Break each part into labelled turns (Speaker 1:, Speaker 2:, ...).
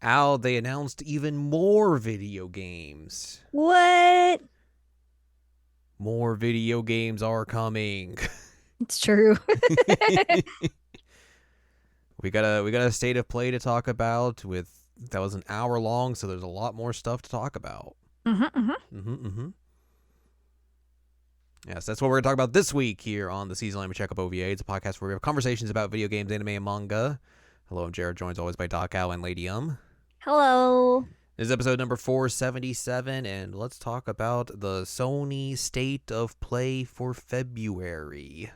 Speaker 1: Al, they announced even more video games.
Speaker 2: What?
Speaker 1: More video games are coming.
Speaker 2: It's true.
Speaker 1: we got a state of play to talk about that was an hour long, so there's a lot more stuff to talk about. Yes, that's what we're going to talk about this week here on the Season Anime Checkup OVA. It's a podcast where we have conversations about video games, anime, and manga. Hello, I'm Jared, joined as always by Doc Owl and Lady
Speaker 2: Hello.
Speaker 1: This is episode number 477, and let's talk about the Sony State of Play for February.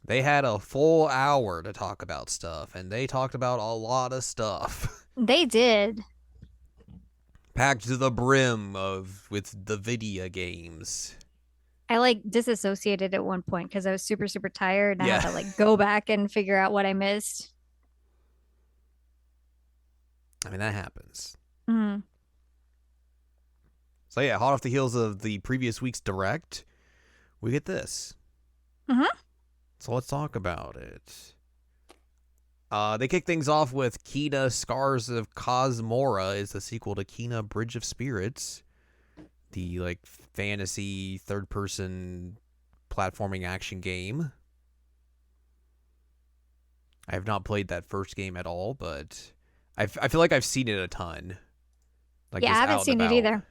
Speaker 1: They had a full hour to talk about stuff, and they talked about a lot of stuff.
Speaker 2: They did.
Speaker 1: Packed to the brim with the video games.
Speaker 2: I disassociated at one point because I was super, super tired and
Speaker 1: Yeah.
Speaker 2: I had to go back and figure out what I missed.
Speaker 1: I mean, that happens.
Speaker 2: Mm.
Speaker 1: So yeah, hot off the heels of the previous week's Direct, we get this. So let's talk about it. They kick things off with Kina Scars of Cosmora is the sequel to Kina Bridge of Spirits, the fantasy third-person platforming action game. I have not played that first game at all, but I feel like I've seen it a ton.
Speaker 2: Yeah, I haven't seen it either.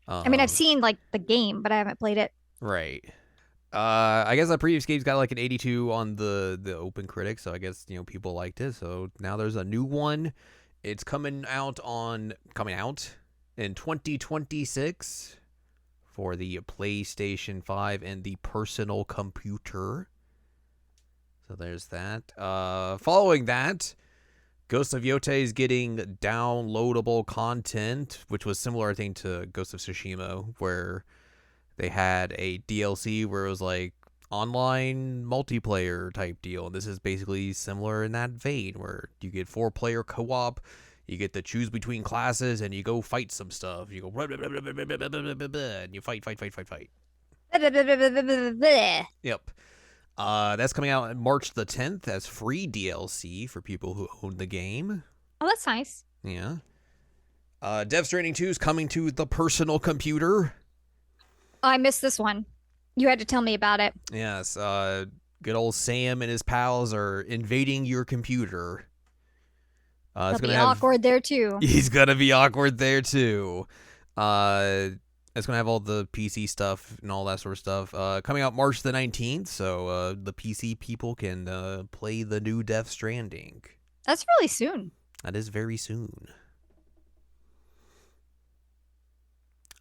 Speaker 2: I mean, I've seen the game, but I haven't played it.
Speaker 1: Right. I guess that previous game's got an 82 on the Open Critic, so I guess people liked it. So now there's a new one. It's coming out in 2026 for the PlayStation 5 and the personal computer. So there's that. Following that, Ghost of Yote is getting downloadable content, which was similar, I think, to Ghost of Tsushima, where they had a DLC where it was online multiplayer type deal. And this is basically similar in that vein, where you get 4-player co-op, you get to choose between classes, and you go fight some stuff. You go and you fight. Yep. That's coming out on March the 10th as free DLC for people who own the game.
Speaker 2: Oh, that's nice.
Speaker 1: Yeah. Death Stranding 2 is coming to the personal computer.
Speaker 2: Oh, I missed this one. You had to tell me about it.
Speaker 1: Yes. Good old Sam and his pals are invading your computer.
Speaker 2: It'll be awkward there too.
Speaker 1: He's gonna be awkward there too. It's gonna have all the PC stuff and all that sort of stuff. Coming out March the 19th, so the PC people can play the new Death Stranding.
Speaker 2: That's really soon.
Speaker 1: That is very soon.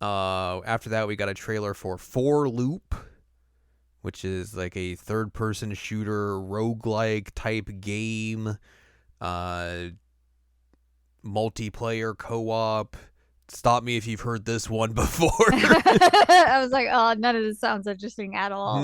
Speaker 1: After that, we got a trailer for 4 Loop, which is a third-person shooter roguelike type game. Multiplayer co-op. Stop me if you've heard this one before.
Speaker 2: I was like, oh, none of this sounds interesting at all.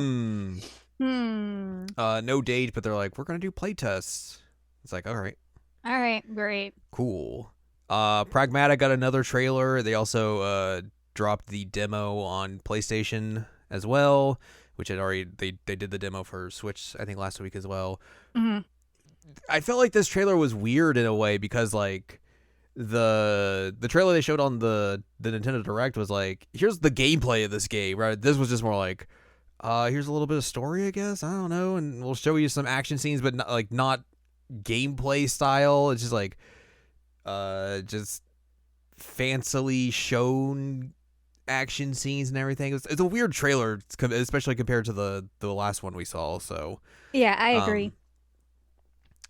Speaker 1: No date, but they're like, we're going to do playtests. It's like, all right.
Speaker 2: All right, great.
Speaker 1: Cool. Pragmata got another trailer. They also dropped the demo on PlayStation as well, which had already, they did the demo for Switch, I think, last week as well.
Speaker 2: Mm-hmm.
Speaker 1: I felt like this trailer was weird in a way because, the trailer they showed on the Nintendo Direct was here's the gameplay of this game, right? This was just more here's a little bit of story, I guess. I don't know, and we'll show you some action scenes, but not gameplay style. It's just just fancily shown action scenes and everything. It's a weird trailer, especially compared to the last one we saw. So
Speaker 2: yeah, I agree.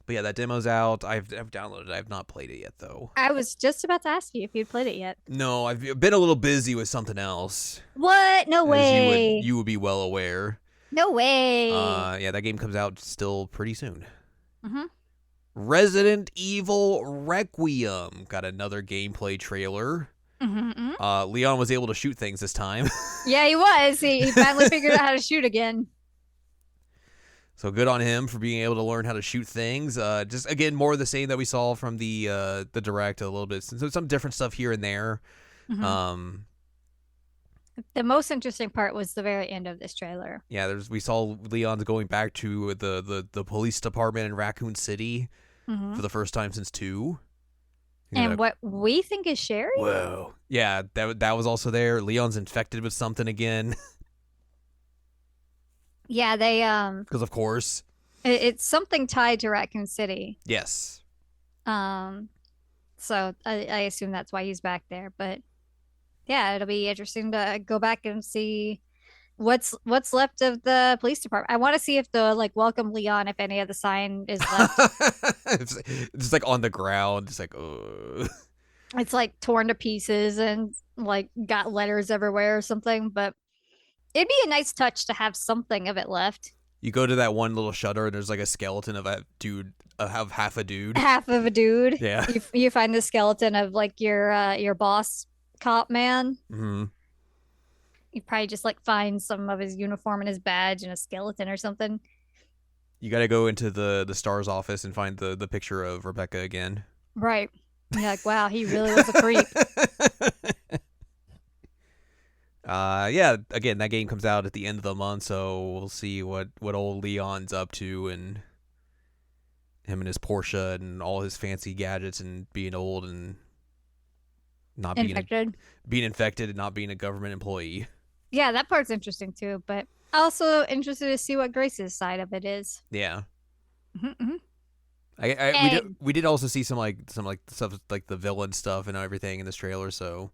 Speaker 1: But yeah, that demo's out. I've downloaded it. I've not played it yet, though.
Speaker 2: I was just about to ask you if you'd played it yet.
Speaker 1: No, I've been a little busy with something else.
Speaker 2: What? No way.
Speaker 1: You would be well aware.
Speaker 2: No way.
Speaker 1: Yeah, that game comes out still pretty soon.
Speaker 2: Mm-hmm.
Speaker 1: Resident Evil Requiem got another gameplay trailer.
Speaker 2: Mm-hmm.
Speaker 1: Leon was able to shoot things this time.
Speaker 2: Yeah, he was. He finally figured out how to shoot again.
Speaker 1: So good on him for being able to learn how to shoot things. Just again, more of the same that we saw from the Direct a little bit. So some different stuff here and there.
Speaker 2: Mm-hmm. The most interesting part was the very end of this trailer.
Speaker 1: Yeah, we saw Leon's going back to the police department in Raccoon City for the first time since 2.
Speaker 2: And what we think is Sherry?
Speaker 1: Whoa. Yeah, that was also there. Leon's infected with something again.
Speaker 2: Yeah, they
Speaker 1: because of course.
Speaker 2: It's something tied to Raccoon City.
Speaker 1: Yes.
Speaker 2: So I assume that's why he's back there. But yeah, it'll be interesting to go back and see what's left of the police department. I want to see if the like welcome Leon, if any of the sign is left.
Speaker 1: It's just like on the ground. It's like,
Speaker 2: it's like torn to pieces and like got letters everywhere or something. But it'd be a nice touch to have something of it left.
Speaker 1: You go to that one little shutter and there's like a skeleton of a dude, of half a dude.
Speaker 2: Half of a dude.
Speaker 1: Yeah.
Speaker 2: You find the skeleton of like your boss cop man.
Speaker 1: Mm-hmm.
Speaker 2: You probably just like find some of his uniform and his badge and a skeleton or something.
Speaker 1: You got to go into the star's office and find the picture of Rebecca again.
Speaker 2: Right. You're like, wow, he really was a creep.
Speaker 1: Yeah, again, that game comes out at the end of the month, so we'll see what old Leon's up to, and him and his Porsche and all his fancy gadgets and being old and not being infected and not being a government employee.
Speaker 2: Yeah, that part's interesting too, but also interested to see what Grace's side of it is.
Speaker 1: Yeah.
Speaker 2: Mm-hmm.
Speaker 1: We did also see some stuff like the villain stuff and everything in this trailer, so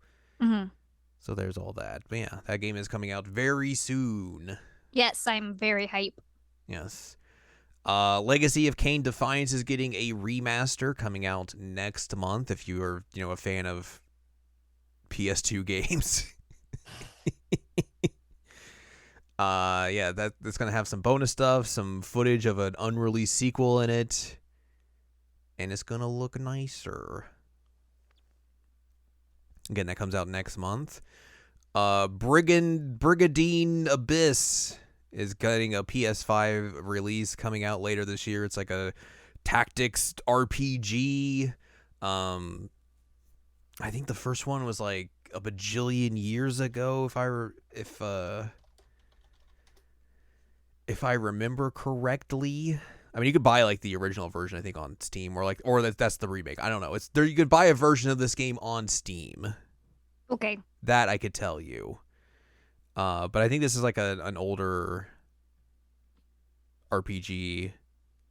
Speaker 1: so there's all that. But yeah, that game is coming out very soon.
Speaker 2: Yes, I'm very hype.
Speaker 1: Yes. Legacy of Kain Defiance is getting a remaster coming out next month. If you are a fan of PS2 games. Yeah, that's gonna have some bonus stuff, some footage of an unreleased sequel in it, and it's gonna look nicer. Again, that comes out next month. Brigadine Abyss is getting a PS5 release coming out later this year. It's like a tactics RPG. I think the first one was like a bajillion years ago, if I remember correctly. I mean, you could buy like the original version, I think, on Steam, or that's the remake. I don't know. It's there. You could buy a version of this game on Steam.
Speaker 2: Okay.
Speaker 1: That I could tell you. But I think this is like an older RPG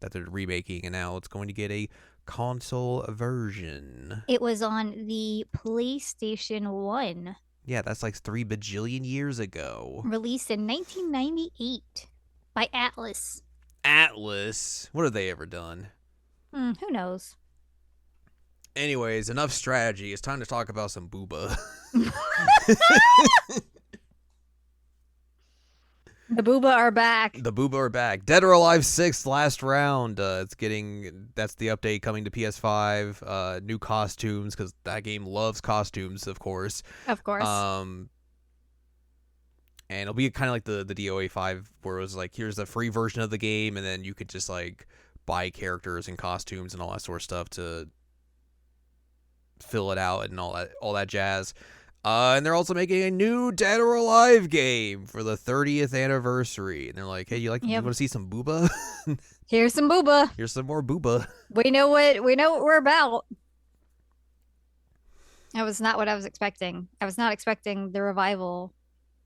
Speaker 1: that they're remaking, and now it's going to get a console version.
Speaker 2: It was on the PlayStation 1.
Speaker 1: Yeah, that's like 3 bajillion years ago.
Speaker 2: Released in 1998 by Atlas.
Speaker 1: Atlas? What have they ever done?
Speaker 2: Who knows?
Speaker 1: Anyways, enough strategy. It's time to talk about some booba.
Speaker 2: The booba are back.
Speaker 1: The booba are back. Dead or Alive 6 last round. That's the update coming to PS5. New costumes, because that game loves costumes, of course.
Speaker 2: Of course.
Speaker 1: And it'll be kind of like the DOA 5, where it was like, here's the free version of the game, and then you could just like buy characters and costumes and all that sort of stuff to fill it out and all that jazz. And they're also making a new Dead or Alive game for the 30th anniversary. And they're like, hey, you want to see some booba?
Speaker 2: Here's some booba.
Speaker 1: Here's some more booba.
Speaker 2: We know what we're about. That was not what I was expecting. I was not expecting the revival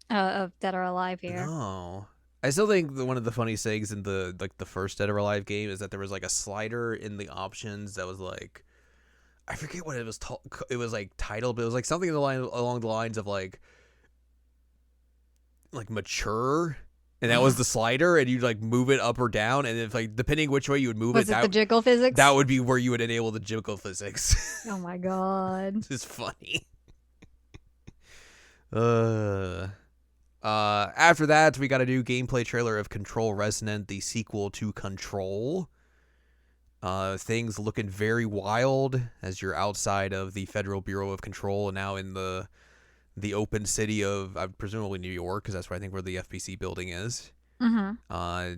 Speaker 2: of Dead or Alive here.
Speaker 1: No. I still think one of the funniest things in the first Dead or Alive game is that there was like a slider in the options that was like, I forget what it was. It was like titled, but it was like something along the lines of like mature, and that was the slider, and you'd like move it up or down, and if like depending which way you would move
Speaker 2: was it the jiggle physics?
Speaker 1: That would be where you would enable the jiggle physics.
Speaker 2: Oh my god,
Speaker 1: this is funny. After that, we got a new gameplay trailer of Control Resonant, the sequel to Control. Things looking very wild as you're outside of the Federal Bureau of Control and now in the open city of presumably New York, because that's where I think where the FBC building is. Mm-hmm.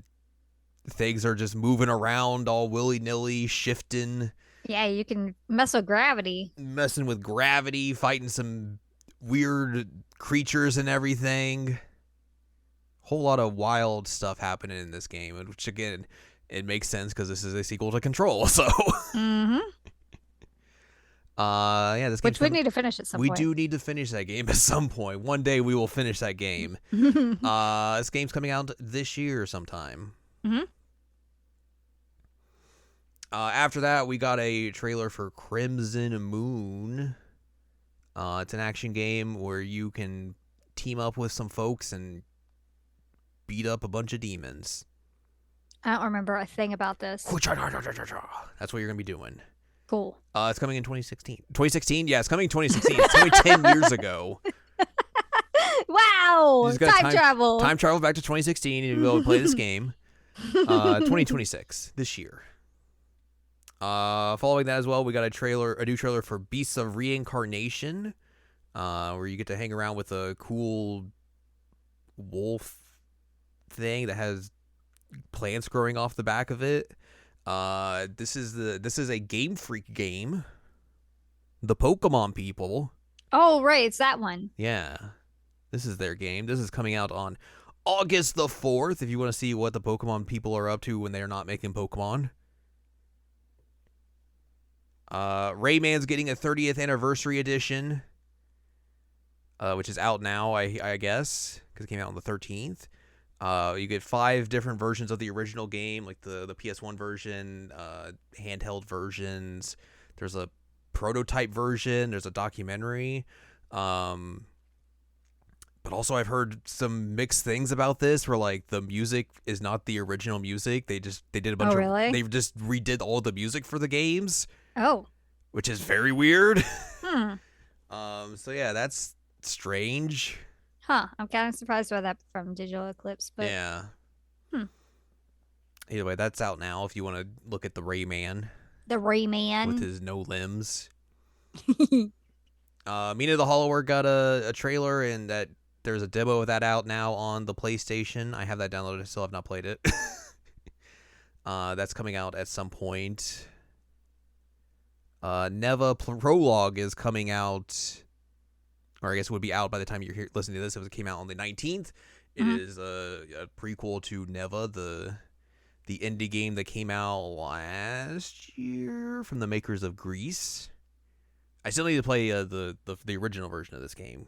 Speaker 1: Things are just moving around all willy-nilly, shifting.
Speaker 2: Yeah, you can mess with gravity.
Speaker 1: Messing with gravity, fighting some weird creatures and everything. Whole lot of wild stuff happening in this game, which again, it makes sense because this is a sequel to Control, so. Mm-hmm. Yeah, this game's
Speaker 2: Which we
Speaker 1: coming.
Speaker 2: need to finish at some
Speaker 1: We
Speaker 2: point.
Speaker 1: do need to finish that game at some point. One day we will finish that game. This game's coming out this year sometime.
Speaker 2: Mm-hmm.
Speaker 1: After that, we got a trailer for Crimson Moon. It's an action game where you can team up with some folks and beat up a bunch of demons.
Speaker 2: I don't remember a thing about this.
Speaker 1: That's what you're going to be doing.
Speaker 2: Cool.
Speaker 1: It's coming in 2016. 2016? Yeah, it's coming in 2016. It's coming 10 years ago.
Speaker 2: Wow! Time travel.
Speaker 1: Time travel back to 2016 and you'll be able to play this game. 2026, this year. Following that as well, we got a new trailer for Beasts of Reincarnation, where you get to hang around with a cool wolf thing that has plants growing off the back of it. This is a Game Freak game. The Pokemon people.
Speaker 2: Oh, right, it's that one.
Speaker 1: Yeah. This is their game. This is coming out on August the 4th, if you want to see what the Pokemon people are up to when they're not making Pokemon. Rayman's getting a 30th anniversary edition, which is out now, I guess, because it came out on the 13th. You get 5 different versions of the original game, like the PS1 version, handheld versions. There's a prototype version. There's a documentary. But also I've heard some mixed things about this where like the music is not the original music. They did a bunch
Speaker 2: really?
Speaker 1: They just redid all the music for the games.
Speaker 2: Oh.
Speaker 1: Which is very weird.
Speaker 2: Hmm.
Speaker 1: So yeah, that's strange.
Speaker 2: Huh. I'm kind of surprised by that from Digital Eclipse, but
Speaker 1: yeah. Either way, that's out now if you want to look at the Rayman.
Speaker 2: The Rayman
Speaker 1: with his no limbs. Mina the Hollower got a trailer, and that there's a demo of that out now on the PlayStation. I have that downloaded. I still have not played it. That's coming out at some point. Neva Prologue is coming out, or I guess it would be out by the time you're listening to this. It came out on the 19th. It is a prequel to Neva, the indie game that came out last year from the makers of Grease. I still need to play the original version of this game.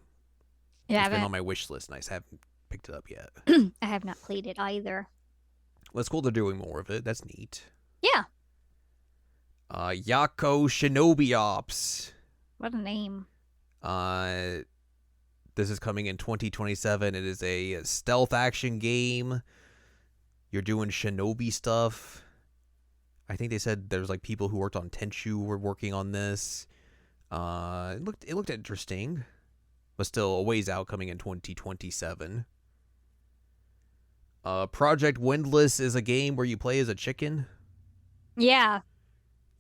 Speaker 2: Yeah,
Speaker 1: it's been on my wish list, and I haven't picked it up yet.
Speaker 2: I have not played it either.
Speaker 1: Well, it's cool they're doing more of it. That's neat.
Speaker 2: Yeah.
Speaker 1: Yako Shinobi Ops.
Speaker 2: What a name.
Speaker 1: This is coming in 2027. It is a stealth action game. You're doing shinobi stuff. I think they said there's like people who worked on Tenchu were working on this. It looked interesting, but still a ways out, coming in 2027. Project Windless is a game where you play as a chicken.
Speaker 2: Yeah.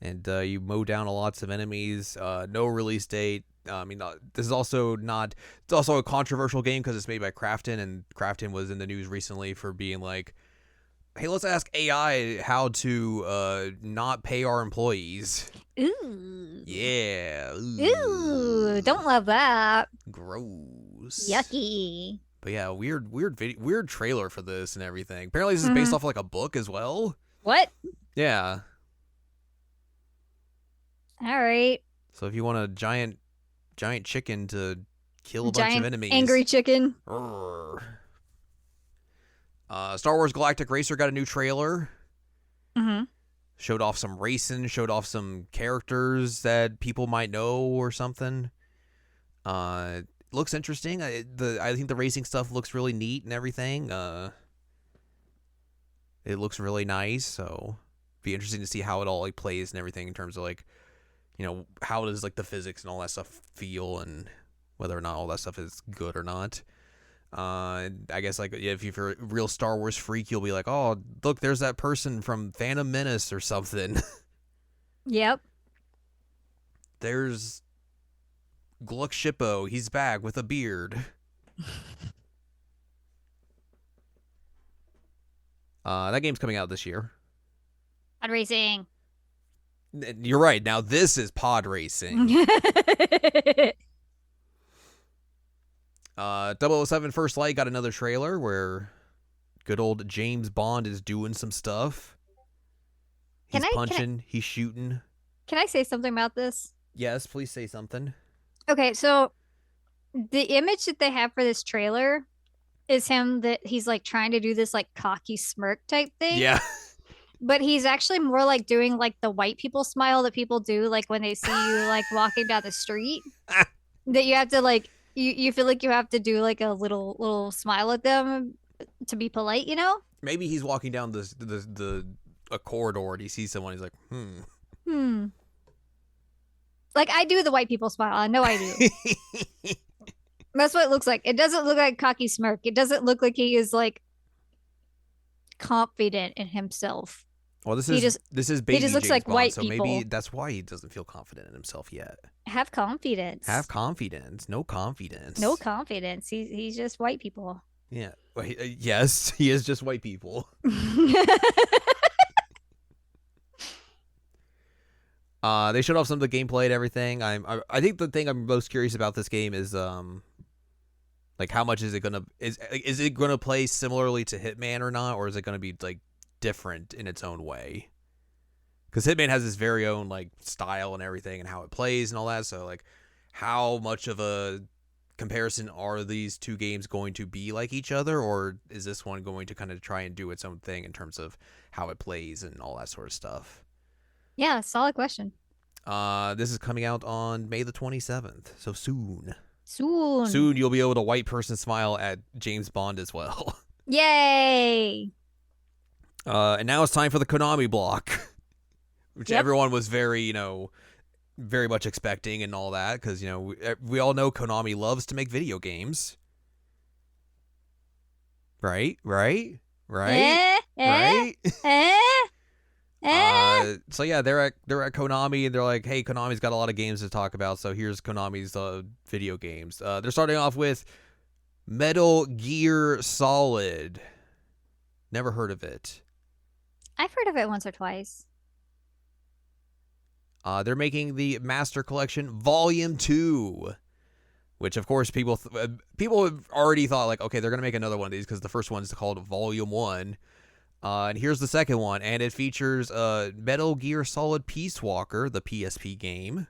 Speaker 1: And you mow down lots of enemies. No release date. This is also not. It's also a controversial game because it's made by Krafton, and Krafton was in the news recently for being like, "Hey, let's ask AI how to not pay our employees."
Speaker 2: Ooh.
Speaker 1: Yeah.
Speaker 2: Ooh. Don't love that.
Speaker 1: Gross.
Speaker 2: Yucky.
Speaker 1: But yeah, weird trailer for this and everything. Apparently, this is based off of like a book as well.
Speaker 2: What?
Speaker 1: Yeah.
Speaker 2: All right.
Speaker 1: So if you want a giant chicken to kill a bunch of enemies,
Speaker 2: angry chicken.
Speaker 1: Star Wars Galactic Racer got a new trailer.
Speaker 2: Mm-hmm.
Speaker 1: Showed off some racing. Showed off some characters that people might know or something. Looks interesting. I think the racing stuff looks really neat and everything. It looks really nice. So be interesting to see how it all like plays and everything in terms of like, how does like the physics and all that stuff feel, and whether or not all that stuff is good or not. I guess like if you're a real Star Wars freak, you'll be like, oh, look, there's that person from Phantom Menace or something.
Speaker 2: Yep.
Speaker 1: There's Gluck Shippo. He's back with a beard. That game's coming out this year.
Speaker 2: Pod racing.
Speaker 1: You're right. Now this is pod racing. 007 First Light got another trailer where good old James Bond is doing some stuff. He's punching. He's shooting.
Speaker 2: Can I say something about this?
Speaker 1: Yes, please say something.
Speaker 2: Okay, so the image that they have for this trailer is him that he's like trying to do this like cocky smirk type thing,
Speaker 1: Yeah.
Speaker 2: but he's actually more like doing like the white people smile that people do like when they see you like walking down the street. That you have to like you feel like you have to do like a little smile at them to be polite, you know?
Speaker 1: Maybe he's walking down the a corridor and he sees someone. He's like,
Speaker 2: Hmm. Like I do the white people smile. I know I do. That's what it looks like. It doesn't look like cocky smirk. It doesn't look like he is like confident in himself.
Speaker 1: Well,
Speaker 2: He just
Speaker 1: this is
Speaker 2: he just
Speaker 1: baby
Speaker 2: looks
Speaker 1: James
Speaker 2: like
Speaker 1: Bond,
Speaker 2: white
Speaker 1: so maybe
Speaker 2: people.
Speaker 1: that's why he doesn't feel confident in himself yet.
Speaker 2: Have
Speaker 1: Have
Speaker 2: confidence.
Speaker 1: confidence. No
Speaker 2: No
Speaker 1: confidence.
Speaker 2: confidence. He's just white people.
Speaker 1: Yeah. Yes, he is just white people. They showed off some of the gameplay and everything. I think the thing I'm most curious about this game is like how much is it gonna play similarly to Hitman or not, or is it gonna be like different in its own way? Because Hitman has its very own like style and everything and how it plays and all that. So like, how much of a comparison are these two games going to be like each other, or is this one going to kind of try and do its own thing in terms of how it plays and all that sort of stuff?
Speaker 2: Yeah, solid question.
Speaker 1: This is coming out on May the 27th, so soon.
Speaker 2: Soon.
Speaker 1: Soon you'll be able to white person smile at James Bond as well.
Speaker 2: Yay.
Speaker 1: And now it's time for the Konami block, which
Speaker 2: Yep.
Speaker 1: everyone was very, very much expecting and all that, because, we all know Konami loves to make video games. Right? Right? Right?
Speaker 2: Eh, eh,
Speaker 1: Right?
Speaker 2: eh, eh.
Speaker 1: So yeah, they're at Konami and they're like, hey, Konami's got a lot of games to talk about, so here's Konami's video games. They're starting off with Metal Gear Solid. Never heard of it.
Speaker 2: I've heard of it once or twice.
Speaker 1: They're making the Master Collection Volume 2, which of course people have already thought like, okay, they're gonna make another one of these because the first one's called Volume 1. And here's the second one, and it features Metal Gear Solid Peace Walker, the PSP game,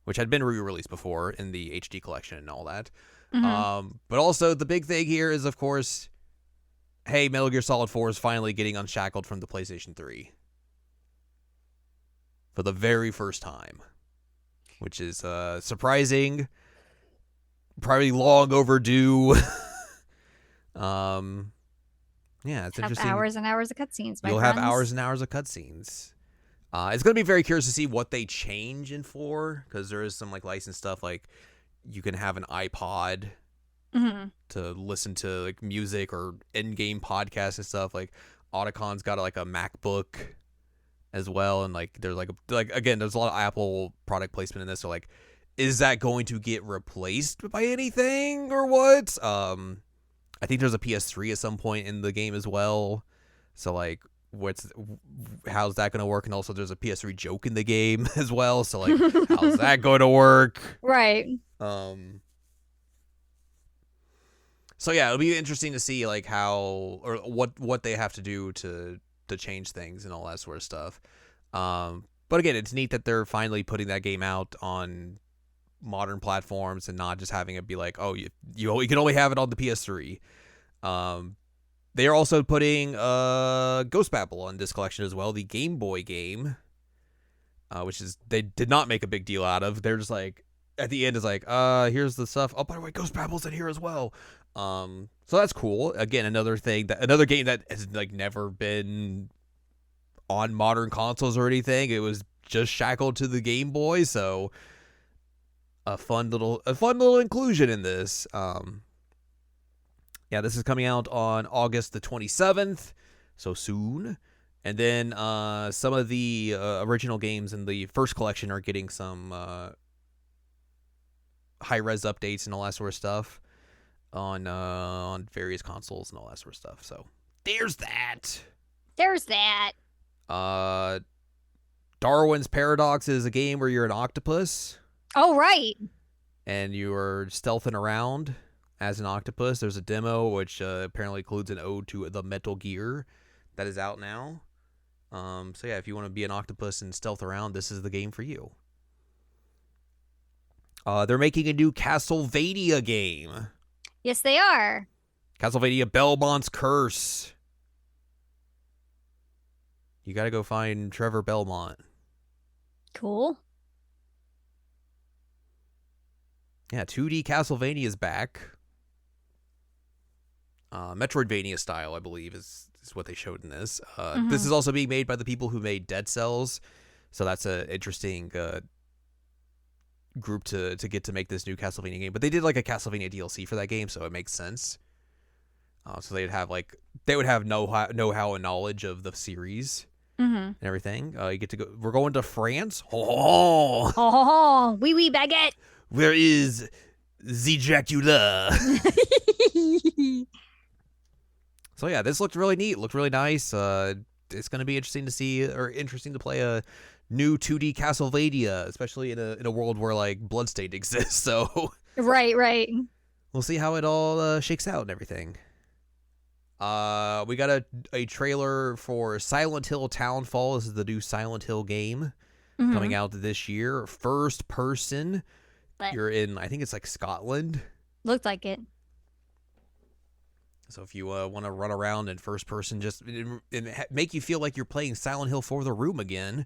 Speaker 1: which had been re-released before in the HD collection and all that.
Speaker 2: Mm-hmm.
Speaker 1: But also the big thing here is, of course, hey, Metal Gear Solid 4 is finally getting unshackled from the PlayStation 3 for the very first time, which is surprising, probably long overdue. Yeah, it's interesting.
Speaker 2: Hours and hours of cutscenes, my
Speaker 1: You'll
Speaker 2: friends.
Speaker 1: have hours and hours of cutscenes. It's going to be very curious to see what they change in 4, because there is some like licensed stuff, like you can have an iPod to listen to like music or in-game podcasts and stuff. Like Otacon's got like a MacBook as well, and like there's like again, there's a lot of Apple product placement in this. So like, is that going to get replaced by anything or what? I think there's a PS3 at some point in the game as well. So like, how's that going to work? And also there's a PS3 joke in the game as well. So like, how's that going to work?
Speaker 2: Right.
Speaker 1: So yeah, it'll be interesting to see like how or what they have to do to change things and all that sort of stuff. But again, it's neat that they're finally putting that game out on modern platforms and not just having it be like, oh, you can only have it on the PS3. They are also putting Ghost Babel on this collection as well, the Game Boy game, which is they did not make a big deal out of. They're just like at the end is like, here's the stuff. Oh, by the way, Ghost Babel's in here as well. So that's cool. Again, another game that has like never been on modern consoles or anything. It was just shackled to the Game Boy, so a fun little inclusion in this. Yeah, this is coming out on August the 27th, so soon. And then some of the original games in the first collection are getting some high-res updates and all that sort of stuff on various consoles and all that sort of stuff. So there's that.
Speaker 2: There's that.
Speaker 1: Darwin's Paradox is a game where you're an octopus.
Speaker 2: Oh, right.
Speaker 1: And you are stealthing around as an octopus. There's a demo which apparently includes an ode to the Metal Gear that is out now. So yeah, if you want to be an octopus and stealth around, this is the game for you. They're making a new Castlevania game.
Speaker 2: Yes, they are.
Speaker 1: Castlevania Belmont's Curse. You gotta go find Trevor Belmont.
Speaker 2: Cool.
Speaker 1: Yeah, 2D Castlevania is back. Metroidvania style, I believe, is what they showed in this. This is also being made by the people who made Dead Cells, so that's an interesting group to get to make this new Castlevania game. But they did like a Castlevania DLC for that game, so it makes sense. So they would have know-how and knowledge of the series and everything. You get to go. We're going to France.
Speaker 2: Oh, oui, oui, baguette.
Speaker 1: Where is the Dracula? So yeah, this looked really neat. Looked really nice. It's going to be interesting to play a new 2D Castlevania, especially in a world where like Bloodstained exists. So
Speaker 2: right.
Speaker 1: We'll see how it all shakes out and everything. We got a trailer for Silent Hill Townfall. This is the new Silent Hill game coming out this year. First person. You're in, I think it's like Scotland.
Speaker 2: Looked like it.
Speaker 1: So if you want to run around in first person, just make you feel like you're playing Silent Hill for the Room again,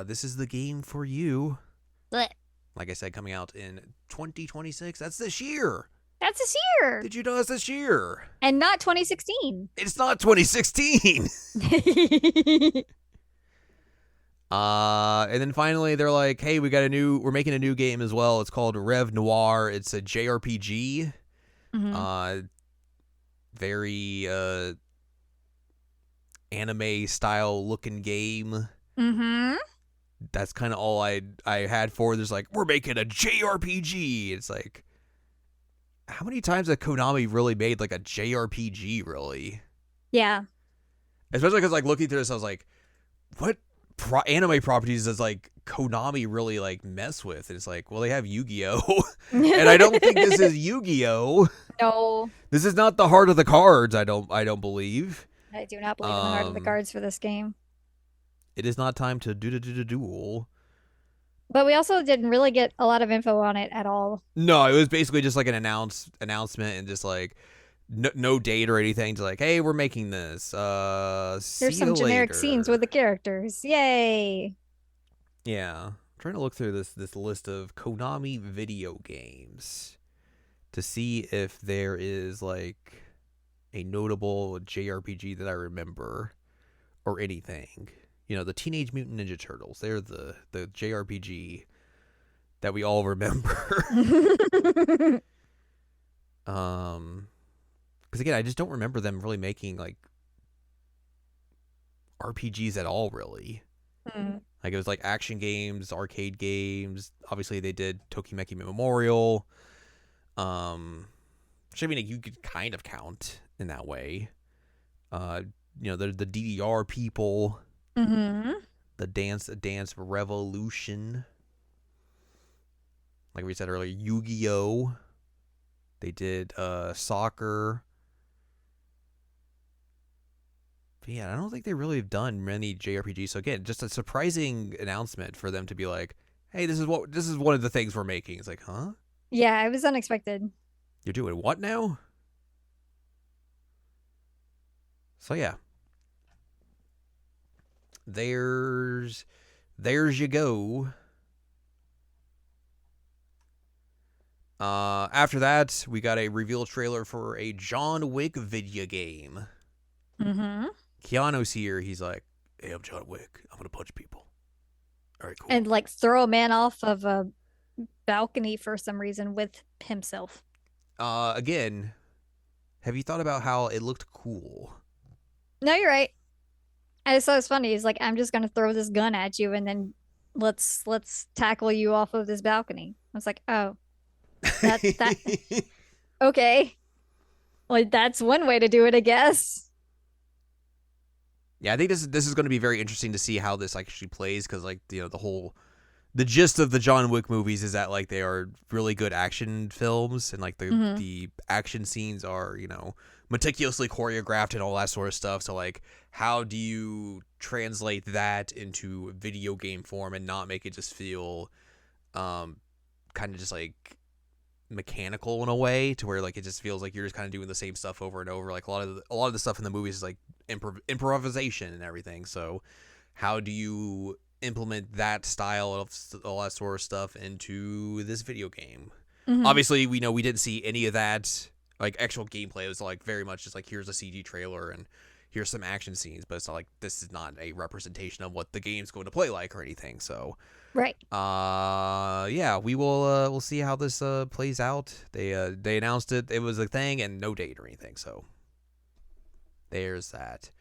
Speaker 1: this is the game for you.
Speaker 2: But
Speaker 1: like I said, coming out in 2026. That's this year.
Speaker 2: That's this year.
Speaker 1: Did you know it's this year?
Speaker 2: And not 2016.
Speaker 1: It's not 2016. And then finally they're like, hey, we're making a new game as well. It's called Rev Noir. It's a JRPG. Very anime style looking game. That's kind of all I had for. There's like, we're making a JRPG. It's like, how many times has Konami really made like a JRPG? Really?
Speaker 2: Yeah. Especially
Speaker 1: because like looking through this, I was like, what anime properties does like Konami really like mess with? And it's like, well, they have Yu-Gi-Oh, and I don't think this is Yu-Gi-Oh.
Speaker 2: No.
Speaker 1: This is not the Heart of the Cards. I don't believe.
Speaker 2: I do not believe in the Heart of the Cards for this game.
Speaker 1: It is not time to duel.
Speaker 2: But we also didn't really get a lot of info on it at all.
Speaker 1: No, it was basically just like an announcement and just like no date or anything. Just like, hey, we're making this.
Speaker 2: There's some generic scenes with the characters. Yay.
Speaker 1: Yeah. I'm trying to look through this list of Konami video games to see if there is like a notable JRPG that I remember or anything. You know, the Teenage Mutant Ninja Turtles. They're the JRPG that we all remember. Because again, I just don't remember them really making like RPGs at all, really. Like it was like action games, arcade games. Obviously, they did Tokimeki Memorial. Which I mean, you could kind of count in that way. You know, the DDR people. The Dance Revolution. Like we said earlier, Yu-Gi-Oh! They did soccer. But yeah, I don't think they really have done many JRPGs. So again, just a surprising announcement for them to be like, hey, this is one of the things we're making. It's like, huh?
Speaker 2: Yeah, it was unexpected.
Speaker 1: You're doing what now? So yeah. There's you go. After that, we got a reveal trailer for a John Wick video game. Keanu's here. He's like, hey, I'm John Wick. I'm gonna punch people. All right, cool.
Speaker 2: And like throw a man off of a balcony for some reason with himself.
Speaker 1: Again, have you thought about how it looked cool?
Speaker 2: No, you're right. I just thought it was funny. He's like, I'm just gonna throw this gun at you and then let's tackle you off of this balcony. I was like, oh, that okay. Like that's one way to do it, I guess.
Speaker 1: Yeah, I think this is going to be very interesting to see how this actually plays because, like, you know, the gist of the John Wick movies is that like they are really good action films and like the action scenes are, you know, meticulously choreographed and all that sort of stuff. So like, how do you translate that into video game form and not make it just feel kind of just like mechanical in a way, to where like it just feels like you're just kind of doing the same stuff over and over. Like a lot of the stuff in the movies is like improvisation and everything. So how do you implement that style of all that sort of stuff into this video game?
Speaker 2: Mhm.
Speaker 1: Obviously, we know we didn't see any of that like actual gameplay. It was like very much just like, here's a CG trailer and here's some action scenes, but it's not like, this is not a representation of what the game's going to play like or anything. So
Speaker 2: Right.
Speaker 1: yeah, we will we'll see how this plays out. They announced it was a thing and no date or anything. So there's that.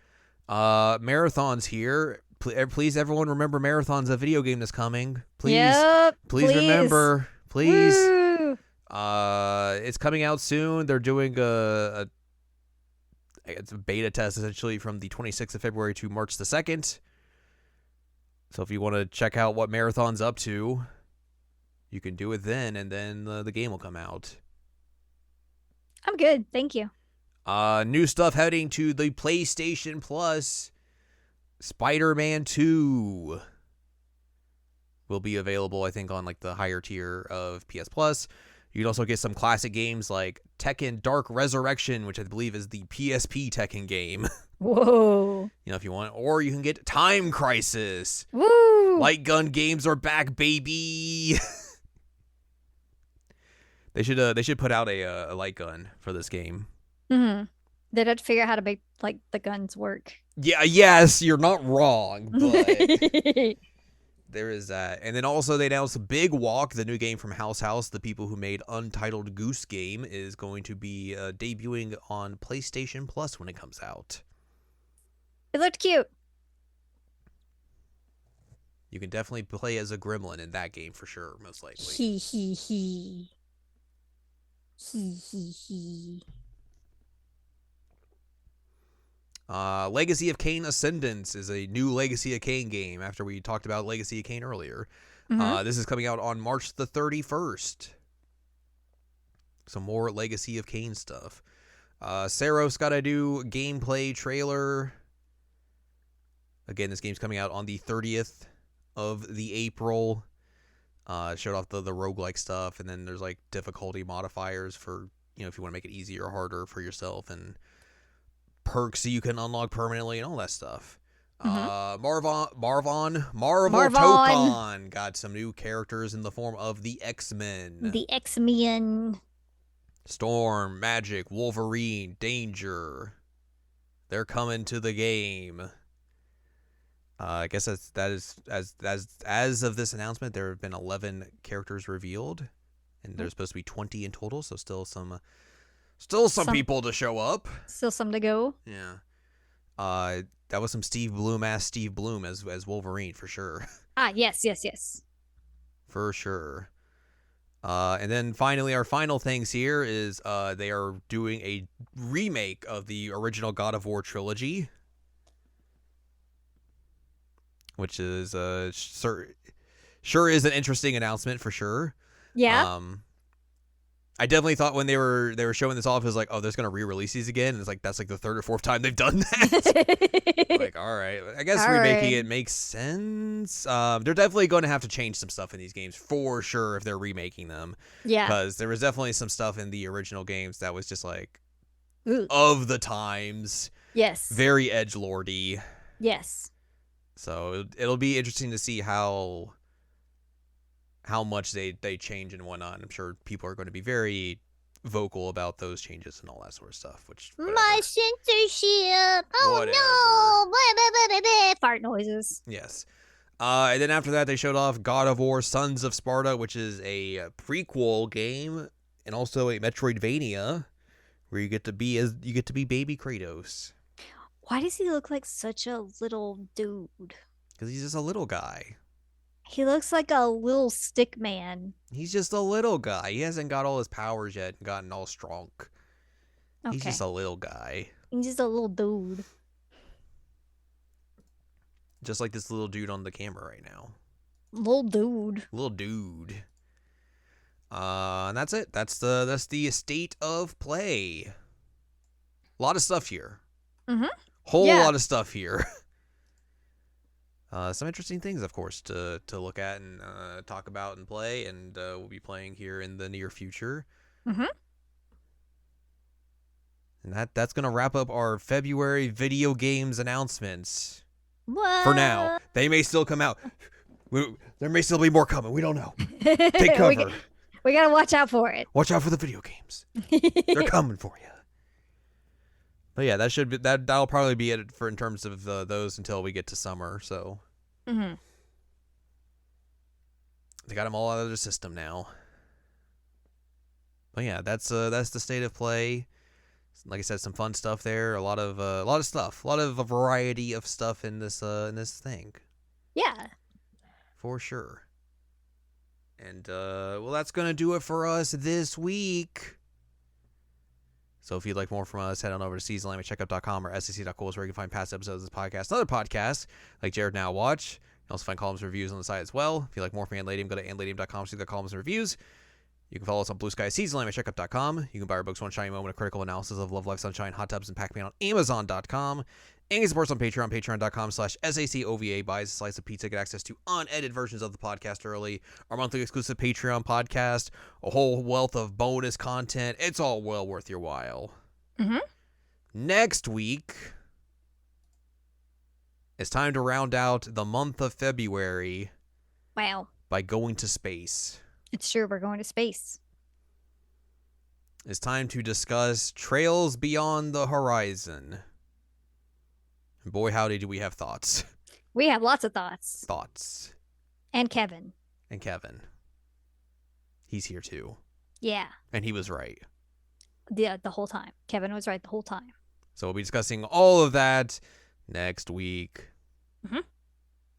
Speaker 1: Marathon's here. Please, everyone, remember Marathon's a video game that's coming. Please,
Speaker 2: Yep,
Speaker 1: please remember. Please.
Speaker 2: Woo!
Speaker 1: It's coming out soon. They're doing it's a beta test essentially from the 26th of February to March the 2nd. So if you want to check out what Marathon's up to, you can do it then, and then the game will come out.
Speaker 2: I'm good. Thank you.
Speaker 1: New stuff heading to the PlayStation Plus. Spider-Man 2 will be available, I think, on like the higher tier of PS Plus. You can also get some classic games like Tekken Dark Resurrection, which I believe is the PSP Tekken game.
Speaker 2: Whoa.
Speaker 1: You know, if you want, or you can get Time Crisis.
Speaker 2: Woo!
Speaker 1: Light gun games are back, baby. They should put out a light gun for this game.
Speaker 2: Mm-hmm. They'd have to figure out how to make like the guns work.
Speaker 1: Yeah, yes, you're not wrong, but there is that. And then also they announced Big Walk, the new game from House, the people who made Untitled Goose Game, is going to be debuting on PlayStation Plus when it comes out.
Speaker 2: It looked cute.
Speaker 1: You can definitely play as a gremlin in that game for sure, most likely.
Speaker 2: He. He.
Speaker 1: Legacy of Kain Ascendance is a new Legacy of Kain game after we talked about Legacy of Kain earlier.
Speaker 2: Mm-hmm.
Speaker 1: This is coming out on March the 31st. Some more Legacy of Kain stuff. Saros got a new gameplay trailer. Again, this game's coming out on the 30th of the April. Showed off the roguelike stuff, and then there's like difficulty modifiers for, you know, if you want to make it easier or harder for yourself, and perks so you can unlock permanently and all that stuff. Marvel Tokon got some new characters in the form of the X-Men.
Speaker 2: The X-Men.
Speaker 1: Storm, Magic, Wolverine, Danger. They're coming to the game. I guess that is as of this announcement, there have been 11 characters revealed, and there's supposed to be 20 in total. So still some people to show up.
Speaker 2: Still some to go.
Speaker 1: Yeah. That was some Steve Bloom as Wolverine for sure.
Speaker 2: Yes.
Speaker 1: For sure. And then finally, our final things here is they are doing a remake of the original God of War trilogy, which is sure is an interesting announcement for sure.
Speaker 2: Yeah.
Speaker 1: I definitely thought when they were showing this off, it was like, oh, they're going to re-release these again. And it's like, that's like the third or fourth time they've done that. Like, all right. I guess remaking it makes sense. They're definitely going to have to change some stuff in these games for sure if they're remaking them. Yeah. Because there was definitely some stuff in the original games that was just like, of the times.
Speaker 2: Yes.
Speaker 1: Very edgelordy.
Speaker 2: Yes.
Speaker 1: So it'll be interesting to see how much they change and whatnot. I'm sure people are going to be very vocal about those changes and all that sort of stuff. Which whatever.
Speaker 2: My censorship. Oh
Speaker 1: whatever.
Speaker 2: no! Fart noises.
Speaker 1: Yes. And then after that, they showed off God of War: Sons of Sparta, which is a prequel game and also a Metroidvania, where you get to be baby Kratos.
Speaker 2: Why does he look like such a little dude?
Speaker 1: Because he's just a little guy.
Speaker 2: He looks like a little stick man.
Speaker 1: He's just a little guy. He hasn't got all his powers yet and gotten all strong. Okay. He's just a little guy.
Speaker 2: He's just a little dude.
Speaker 1: Just like this little dude on the camera right now.
Speaker 2: Little dude.
Speaker 1: And that's it. That's the state of play. A lot of stuff here.
Speaker 2: Mm-hmm.
Speaker 1: Whole lot of stuff here. some interesting things, of course, to look at and talk about and play, and we'll be playing here in the near future.
Speaker 2: Mm-hmm.
Speaker 1: And that's going to wrap up our February video games announcements.
Speaker 2: What?
Speaker 1: For now. They may still come out. There may still be more coming. We don't know. Take cover.
Speaker 2: We gotta watch out for it.
Speaker 1: Watch out for the video games. They're coming for you. But yeah, that'll probably be it for in terms of those until we get to summer. So
Speaker 2: Mm-hmm.
Speaker 1: they got them all out of their system now. But yeah, that's the state of play. Like I said, some fun stuff there. A lot of stuff. A lot of a variety of stuff in this thing.
Speaker 2: Yeah.
Speaker 1: For sure. And well, that's gonna do it for us this week. So if you'd like more from us, head on over to seasonlandcheckup.com or sec.cool is where you can find past episodes of this podcast and other podcasts like Jared Now Watch. You can also find columns and reviews on the site as well. If you like more from Anladium, go to anladium.com to see the columns and reviews. You can follow us on Blue Sky seasonlandcheckup.com. You can buy our books One Shiny Moment, a critical analysis of Love, Life, Sunshine, Hot Tubs, and Pac-Man on Amazon.com. And you support us on Patreon, patreon.com/SACOVA. Buys a slice of pizza, get access to unedited versions of the podcast early, our monthly exclusive Patreon podcast, a whole wealth of bonus content. It's all well worth your while.
Speaker 2: Mm-hmm.
Speaker 1: Next week, it's time to round out the month of February.
Speaker 2: Wow.
Speaker 1: By going to space.
Speaker 2: It's true, we're going to space.
Speaker 1: It's time to discuss Trails Beyond the Horizon. And boy, howdy, do we have thoughts.
Speaker 2: We have lots of thoughts.
Speaker 1: Thoughts.
Speaker 2: And Kevin.
Speaker 1: And Kevin. He's here too.
Speaker 2: Yeah.
Speaker 1: And he was right.
Speaker 2: The whole time. Kevin was right the whole time.
Speaker 1: So we'll be discussing all of that next week.
Speaker 2: Mm-hmm.